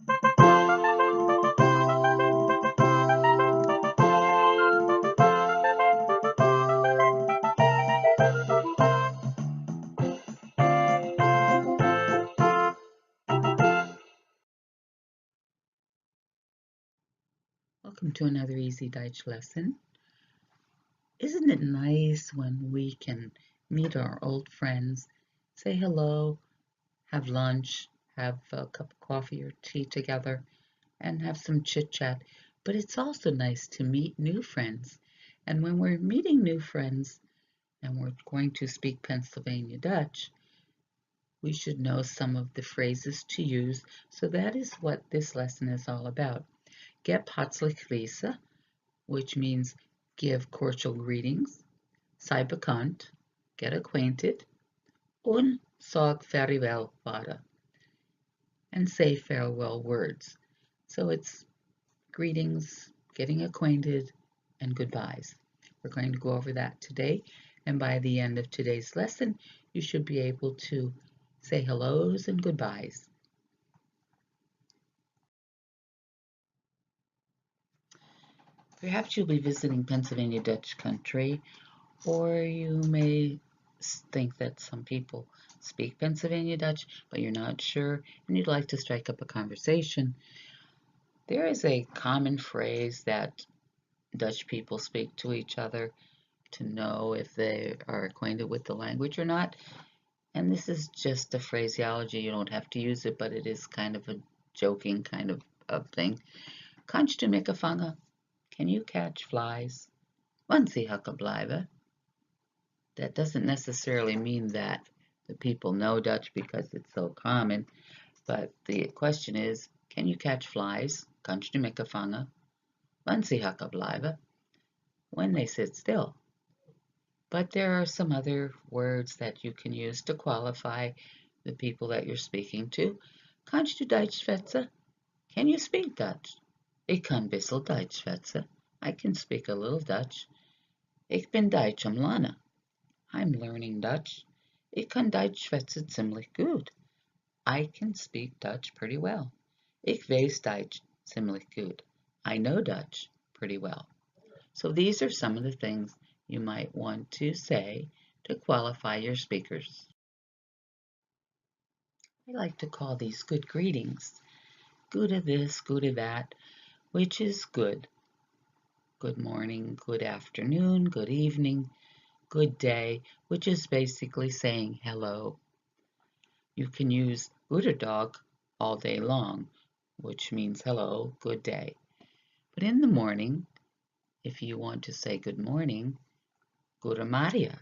Welcome to another easy Deitsch lesson. Isn't it nice when we can meet our old friends, say hello, have lunch, have a cup of coffee or tea together, and have some chit-chat? But it's also nice to meet new friends. And when we're meeting new friends and we're going to speak Pennsylvania Dutch, we should know some of the phrases to use. So that is what this lesson is all about. Get HATZLICH GRIESSE, which means give cordial greetings, sei bekannt, get acquainted, und sag farewell vada, and say farewell words. So it's greetings, getting acquainted, and goodbyes. We're going to go over that today, and by the end of today's lesson, you should be able to say hellos and goodbyes. Perhaps you'll be visiting Pennsylvania Dutch country, or you may think that some people speak Pennsylvania Dutch, but you're not sure, and you'd like to strike up a conversation. There is a common phrase that Dutch people speak to each other to know if they are acquainted with the language or not. And this is just a phraseology. You don't have to use it, but it is kind of a joking kind of thing. Kannst du mich vangen? Can you catch flies? Want sie hakken blijven? That doesn't necessarily mean that the people know Dutch because it's so common, but the question is, can you catch flies? Kannst du mich vangen? Want sie hakken blijven? When they sit still. But there are some other words that you can use to qualify the people that you're speaking to. Kannst du Deitsch schwetze? Can you speak Dutch? Ik kan bissel Deitsch schwetze. I can speak a little Dutch. Ik ben Deitsch am lernen. I'm learning Dutch. Ik kan Deitsch schwätzen ziemlich gut. I can speak Dutch pretty well. Ik weet Duits ziemlich gut. I know Dutch pretty well. So these are some of the things you might want to say to qualify your speakers. I like to call these good greetings. Goede this, goede that, which is good. Good morning, good afternoon, good evening, good day, which is basically saying hello. You can use goede dag all day long, which means hello, good day. But in the morning, if you want to say good morning, goede Maria.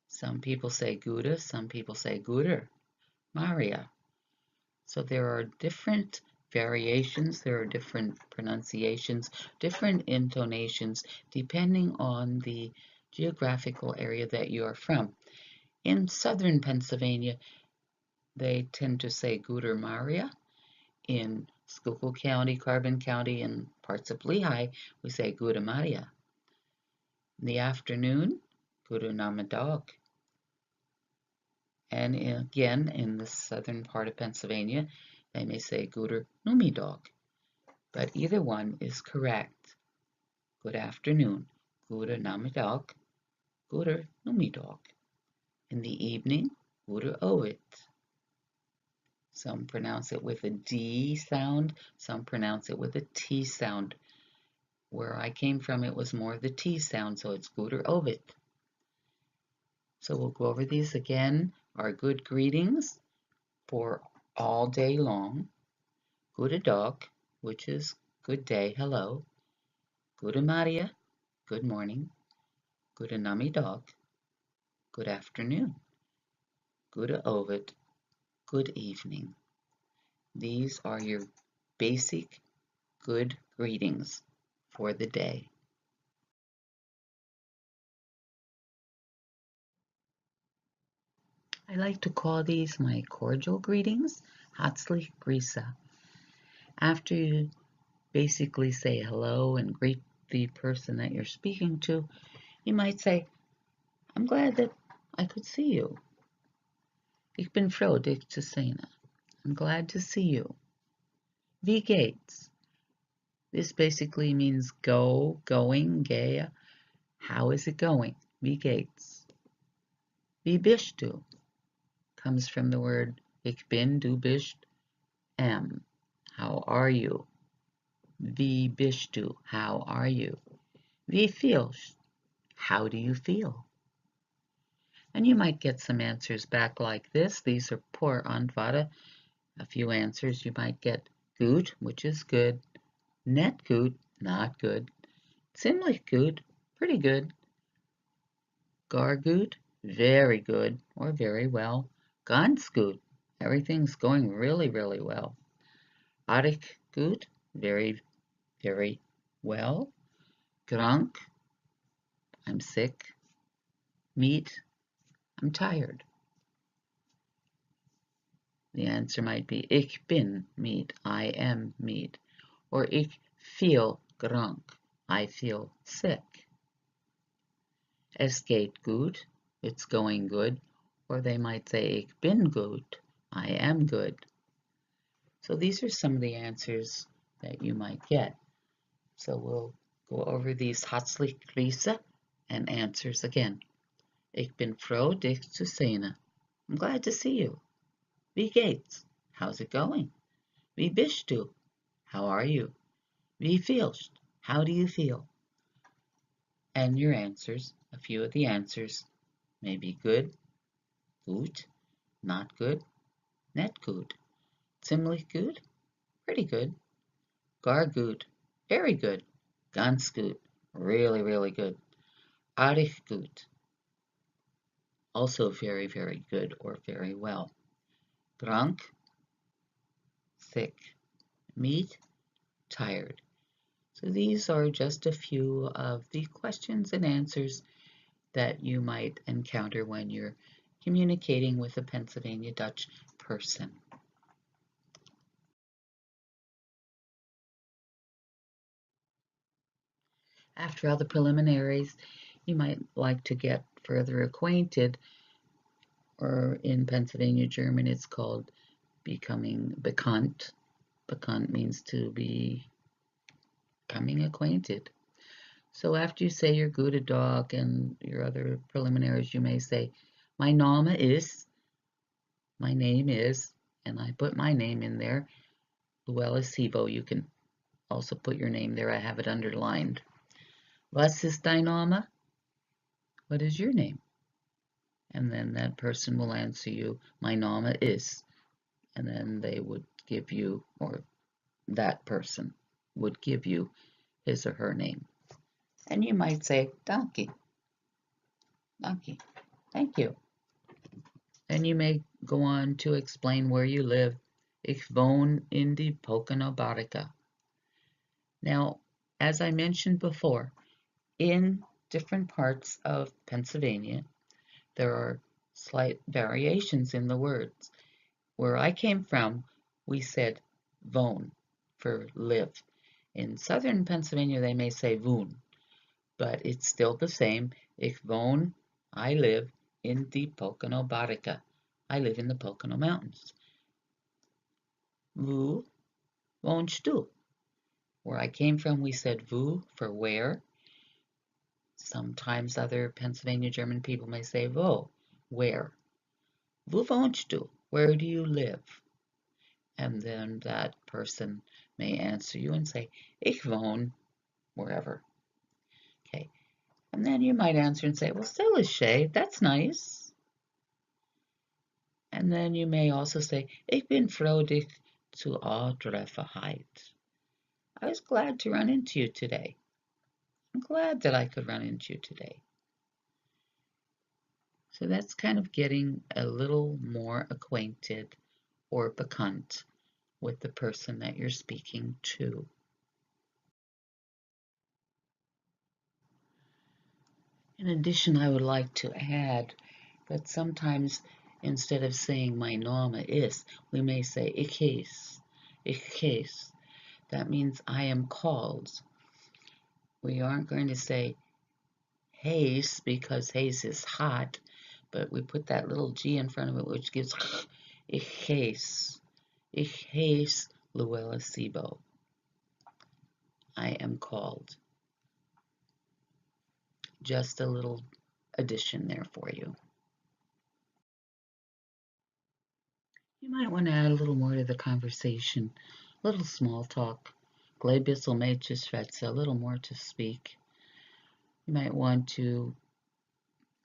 Some people say goede, some people say goeder, Maria. So there are different variations, there are different pronunciations, different intonations, depending on the geographical area that you are from. In southern Pennsylvania, they tend to say Goeder Maria. In Schuylkill County, Carbon County, and parts of Lehigh, we say Goede Maria. In the afternoon, Goede Namiddag. And again, in the southern part of Pennsylvania, they may say Goeder Numiddag. But either one is correct. Good afternoon, Goede Namiddag, Goeder Numiddag. In the evening, Goede Ovid. Some pronounce it with a D sound, some pronounce it with a T sound. Where I came from, it was more the T sound, so it's Goeder Ovid. So we'll go over these again. Our good greetings for all day long. Goede dag, which is good day, hello. Goede Maria, good morning. Goede Namiddag, good afternoon. Goede Ovid, good evening. These are your basic good greetings for the day. I like to call these my cordial greetings, HATZLICH GRIESSE. After you basically say hello and greet the person that you're speaking to, you might say, I'm glad that I could see you. Ik ben vrolijk te zien. I'm glad to see you. Wie geht's? This basically means go, going, gehe. How is it going? Wie geht's? Wie bist du? Comes from the word ich bin, du bist, am. How are you? Wie bist du? How are you? Wie fühlst? How do you feel? And you might get some answers back like this. These are poor Antworten. A few answers you might get gut, which is good, net gut, not good, ziemlich gut, pretty good, gar gut, very good or very well, ganz gut, everything's going really, really well, artig gut, very, very well, krank, I'm sick, meat, I'm tired. The answer might be ich bin meat, I am meat, or ich feel krank, I feel sick. Es geht gut, it's going good, or they might say ich bin gut, I am good. So these are some of the answers that you might get. So we'll go over these HATZLICH, GRIESSE and answers again. Ich bin froh, dich zu sehen. I'm glad to see you. Wie geht's? How's it going? Wie bist du? How are you? Wie fühlst? How do you feel? And your answers, a few of the answers, may be good, gut, not good, net gut, ziemlich gut, pretty good, gar gut, very good, ganz gut, really, really good, aardig gut, also very, very good or very well, krank, sick, meat, tired. So these are just a few of the questions and answers that you might encounter when you're communicating with a Pennsylvania Dutch person. After all the preliminaries, you might like to get further acquainted, or in Pennsylvania German it's called becoming bekannt. Bekannt means to be becoming acquainted. So after you say your gute Tag and your other preliminaries, you may say, my Name is, my name is, and I put my name in there, Luella Sivo. You can also put your name there. I have it underlined. Was ist dein Name? What is your name? And then that person will answer you, my Name is. And then they would give you, or that person would give you his or her name. And you might say, Danke. Danke. Thank you. And you may go on to explain where you live. Ich wohne in die Pocono Barrica. Now, as I mentioned before, in different parts of Pennsylvania, there are slight variations in the words. Where I came from, we said wohn for live. In southern Pennsylvania, they may say wohn, but it's still the same. Ich wohne, I live, in die Pocono Barrica. I live in the Pocono Mountains. Wo wohnst du? Where I came from, we said wo for where. Sometimes other Pennsylvania German people may say wo, where. Wo wohnst du? Where do you live? And then that person may answer you and say, ich wohne, wherever. Okay. And then you might answer and say, well, still is Shay, that's nice. And then you may also say, ich bin froh, dich zu antreffen heute. I was glad to run into you today. I'm glad that I could run into you today. So that's kind of getting a little more acquainted or bekannt with the person that you're speaking to. In addition, I would like to add that sometimes instead of saying my Name is, we may say ich heiss, ich heiss. That means I am called. We aren't going to say heiss because heiss is hot, but we put that little G in front of it, which gives ich heiss. Ich heiss Luella Sibo. I am called. Just a little addition there for you. You might want to add a little more to the conversation, a little small talk. Glee, bissel, schwetze, a little more to speak. You might want to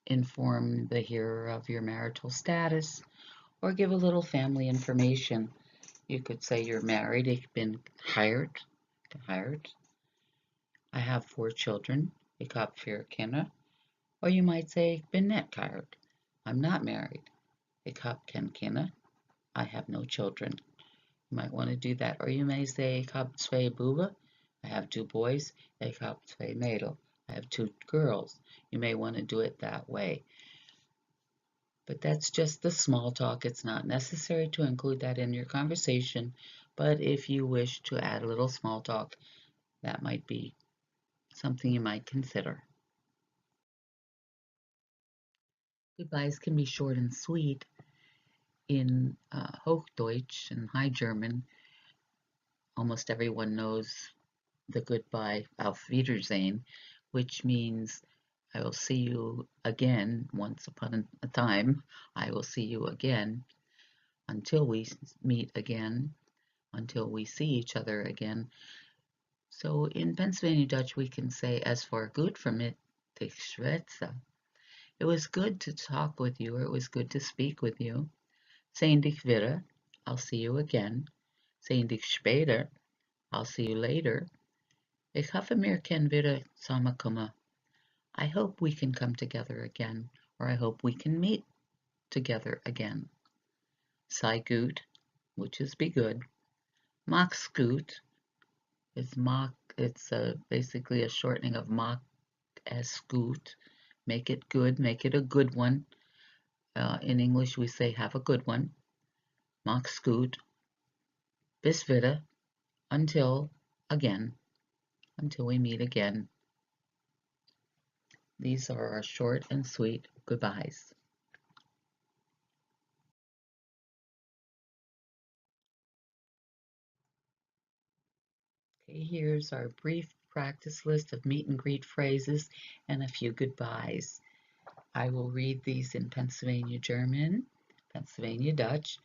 inform the hearer of your marital status or give a little family information. You could say you're married, ich bin gehired. I have 4 children, ich habe 4 Kinder. Or you might say, ich bin net gehired. I'm not married, ich habe keine Kinder. I have no children. You might want to do that. Or you may say, ich habe 2 Buben. I have 2 boys. Ich habe 2 Mädel. I have 2 girls. You may want to do it that way. But that's just the small talk. It's not necessary to include that in your conversation. But if you wish to add a little small talk, that might be something you might consider. Goodbyes can be short and sweet. In Hochdeutsch and High German, almost everyone knows the goodbye Auf Wiedersehen, which means I will see you again once upon a time. I will see you again until we meet again, until we see each other again. So in Pennsylvania Dutch, we can say, as for good from it, schwetze. It was good to talk with you, or it was good to speak with you. Sehen dich wieder, I'll see you again. Sehen dich später, I'll see you later. Ich hoffe, wir können wieder zusammenkommen. I hope we can come together again, or I hope we can meet together again. Sei gut, which is be good. Mach's gut is mach. It's basically a shortening of mach as gut. Make it good, make it a good one. In English, we say have a good one. Mach's gut. Bis wieder. Until again. Until we meet again. These are our short and sweet goodbyes. Okay, here's our brief practice list of meet and greet phrases and a few goodbyes. I will read these in Pennsylvania German, Pennsylvania Dutch.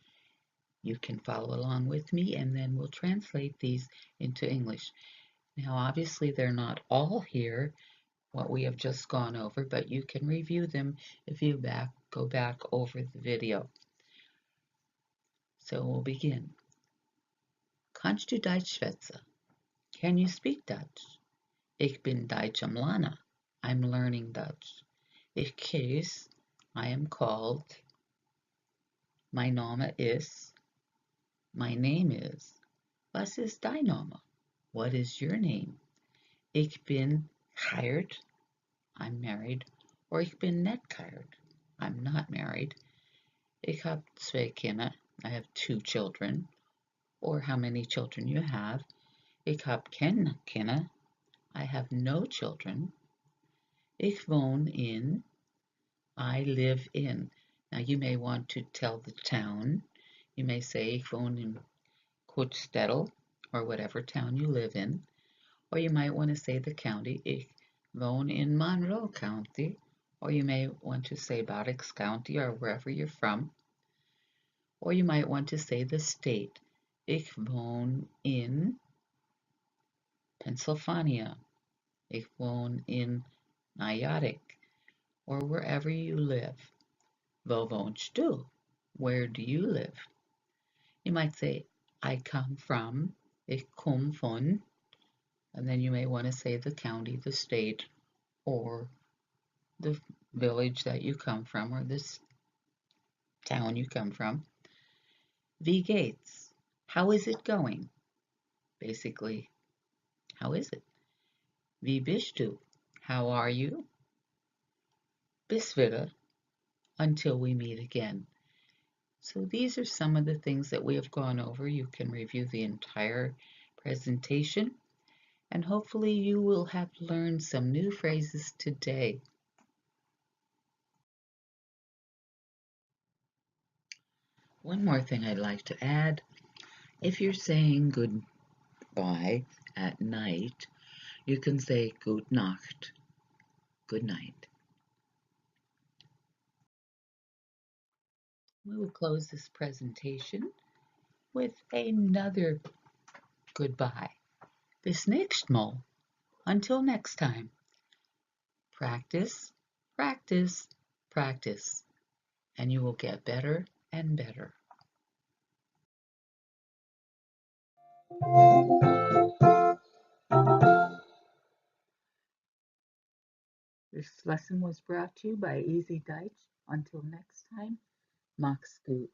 You can follow along with me, and then we'll translate these into English. Now, obviously, they're not all here, what we have just gone over, but you can review them if you go back over the video. So we'll begin. Kannst du Deutsch schwätzen? Can you speak Dutch? Ich bin Deutsch am Lernen. I'm learning Dutch. Ich heiße, I am called. Mein Name ist. My name is. Was ist dein Name? What is your name? Ich bin gehired. I'm married. Or ich bin net gehired. I'm not married. Ich habe 2 Kinder. I have 2 children. Or how many children you have. Ich habe keine Kinder. I have no children. Ich wohne in. I live in. Now you may want to tell the town. You may say ich wohne in Kutzstädtel, or whatever town you live in. Or you might want to say the county. Ich wohne in Monroe County. Or you may want to say Bucks County, or wherever you're from. Or you might want to say the state. Ich wohne in Pennsylvania. Ich wohne in Nyack, or wherever you live. Wo wohnst du? Where do you live? You might say, I come from, ich komme von, and then you may want to say the county, the state, or the village that you come from, or this town you come from. Wie geht's? How is it going? Basically, how is it? Wie bist du? How are you? Bis wieder, until we meet again. So these are some of the things that we have gone over. You can review the entire presentation, and hopefully you will have learned some new phrases today. One more thing I'd like to add If you're saying goodbye at night, you can say Gute Nacht, good night. We will close this presentation with another goodbye. Bis nächstes Mal. Until next time. Practice, practice, practice, and you will get better and better. This lesson was brought to you by Easy Deitsch. Until next time, mach's gut.